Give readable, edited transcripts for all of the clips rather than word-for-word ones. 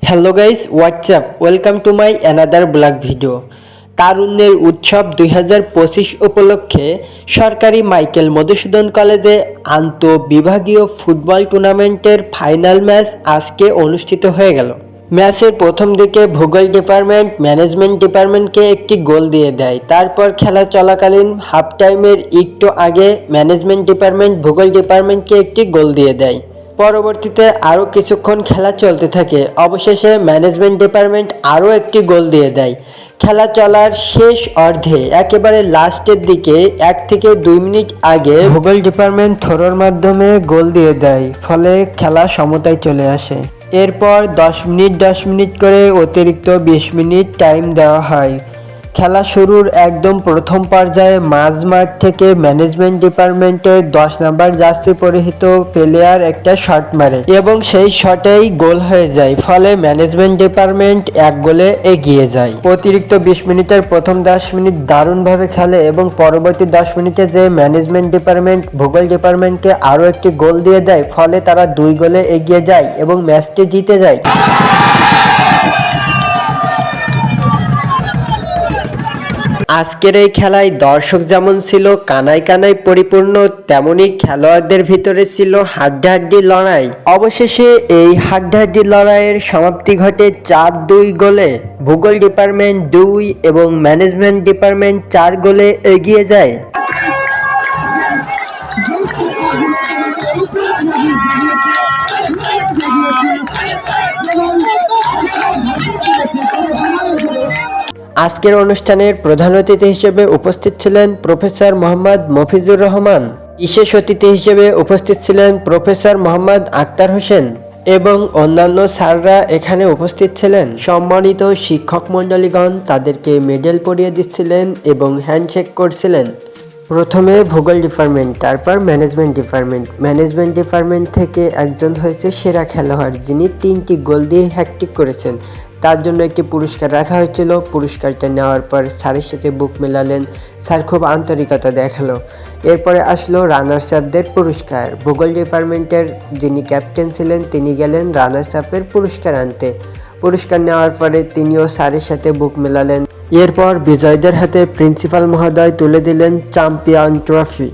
Hello guys, WhatsApp, welcome to my another blog video. তারুণ্যের উৎসব 2025 উপলক্ষে সরকারি মাইকেল মধুসূদন কলেজে আন্তঃবিভাগীয় ফুটবল টুর্নামেন্টের ফাইনাল ম্যাচ আজকে অনুষ্ঠিত হয়ে গেল। ম্যাচের প্রথম দিকে ভূগোল ডিপার্টমেন্ট ম্যানেজমেন্ট ডিপার্টমেন্টকে একটি গোল দিয়ে দেয়। তারপর খেলা চলাকালীন হাফ টাইমের একটু আগে ম্যানেজমেন্ট ডিপার্টমেন্ট ভূগোল ডিপার্টমেন্টকে একটি গোল দিয়ে দেয়। পরবর্তীতে আরও কিছুক্ষণ খেলা চলতে থাকে। অবশেষে ম্যানেজমেন্ট ডিপার্টমেন্ট আরও একটি গোল দিয়ে দেয়। খেলা চলার শেষ অর্ধে একেবারে লাস্টের দিকে 1 থেকে 2 মিনিট আগে ভূগোল ডিপার্টমেন্ট থ্রোর মাধ্যমে গোল দিয়ে দেয়, ফলে খেলা সমতায় চলে আসে। এরপর 10 মিনিট করে অতিরিক্ত 20 মিনিট টাইম দেওয়া হয়। খেলা শুরুর একদম প্রথম পর্যায়ে মাঝমাঠ থেকে ম্যানেজমেন্ট ডিপার্টমেন্টের 10 নম্বর জার্সি পরিহিত প্লেয়ার একটা শট মারে এবং সেই শটেই গোল হয়ে যায়, ফলে ম্যানেজমেন্ট ডিপার্টমেন্ট 1 গোলে এগিয়ে যায়। অতিরিক্ত 20 মিনিটের প্রথম 10 মিনিট দারুণভাবে খেলে এবং পরবর্তী 10 মিনিটে যে ম্যানেজমেন্ট ডিপার্টমেন্ট ভূগোল ডিপার্টমেন্টকে আরও একটি গোল দিয়ে দেয়, ফলে তারা 2 গোলে এগিয়ে যায় এবং ম্যাচটি জিতে যায়। আজকের এই খেলায় দর্শক যেমন ছিল কানায় কানায় পরিপূর্ণ, তেমনি খেলোয়াড়দের ভিতরে ছিল হাড্ডাহাড্ডি লড়াই। অবশেষে এই হাড্ডাহাড্ডি লড়াইয়ের সমাপ্তি ঘটে 4-2 গোলে। ভূগোল ডিপার্টমেন্ট 2 এবং ম্যানেজমেন্ট ডিপার্টমেন্ট 4 গোলে এগিয়ে যায়। আজকের অনুষ্ঠানের প্রধান অতিথি হিসেবে উপস্থিত ছিলেন প্রফেসর মোহাম্মদ মফিজুর রহমান। বিশেষ অতিথি হিসেবে উপস্থিত ছিলেন প্রফেসর মোহাম্মদ আক্তার হোসেন এবং অন্যান্য স্যাররা এখানে উপস্থিত ছিলেন। সম্মানিত শিক্ষক মণ্ডলীগণ তাদেরকে মেডেল পরিয়ে দিচ্ছিলেন এবং হ্যান্ডশেক করছিলেন। প্রথমে ভূগোল ডিপার্টমেন্ট, তারপর ম্যানেজমেন্ট ডিপার্টমেন্ট থেকে একজন হয়েছে সেরা খেলোয়াড়, যিনি 3টি গোল দিয়ে হ্যাটট্রিক করেছেন। তার জন্য একটি পুরস্কার রাখা হয়েছিল। পুরস্কারটা নেওয়ার পর স্যারের সাথে বুক মেলালেন। স্যার খুব আন্তরিকতা দেখালো। এরপরে আসলো রানার্স আপদের পুরস্কার। ভূগোল ডিপার্টমেন্টের যিনি ক্যাপ্টেন ছিলেন তিনি গেলেন রানার্স আপের পুরস্কার আনতে। পুরস্কার নেওয়ার পরে তিনিও স্যারের সাথে বুক মেলালেন। এরপর বিজয়ীদের হাতে প্রিন্সিপাল মহোদয় তুলে দিলেন চ্যাম্পিয়ন ট্রফি।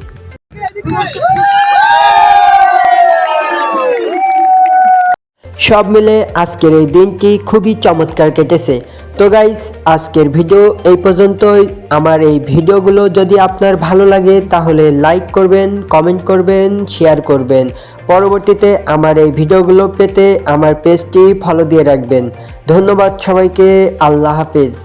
সব মিলে আজকের এই দিনটি খুবই চমৎকার কেটেছে। তো গাইস, আজকের ভিডিও এই পর্যন্তই। আমার এই ভিডিওগুলো যদি আপনার ভালো লাগে তাহলে লাইক করবেন, কমেন্ট করবেন, শেয়ার করবেন। পরবর্তীতে আমার এই ভিডিওগুলো পেতে আমার পেজটি ফলো দিয়ে রাখবেন। ধন্যবাদ সবাইকে। আল্লাহ হাফেজ।